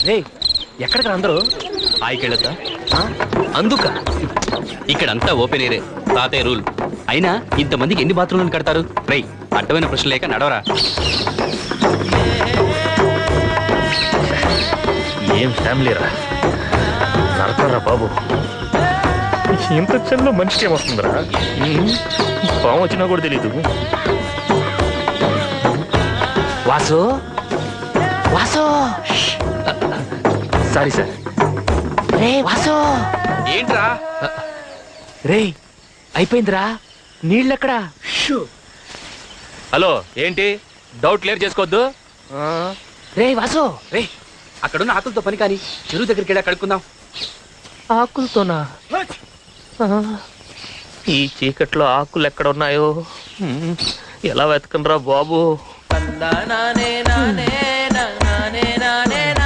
రే ఎక్కడికి అందరూ ఆయికెళ్ళతా అందుక ఇక్కడంతా ఓపెన్ ఏరే తాతయ్య రూల్. అయినా ఇంతమందికి ఎన్ని బాత్రూమ్లను కడతారు? రేయ్ అడ్డమైన ప్రశ్న లేక నడవరా. ఏం ఫ్యామిలీ రా, నడతారా బాబు. ఇంత చెల్లో మనిషికి ఏమొస్తుందిరా? పాము వచ్చినా కూడా తెలీదు. Vasu Vasu, sorry sir. రే వాసు. ఏంట్రా? రే అయిపోయిందిరా, నీళ్ళెక్కడా? హలో ఏంటి డౌట్ క్లియర్ చేసుకోవద్దు. రే వాసు. రే అక్కడున్న ఆకులతో పని కానీ చెరువు దగ్గరికి వెళ్ళా కడుక్కుందాం. ఆకులతోనా? ఈ చీకట్లో ఆకులు ఎక్కడ ఉన్నాయో ఎలా వెతకనరా బాబు.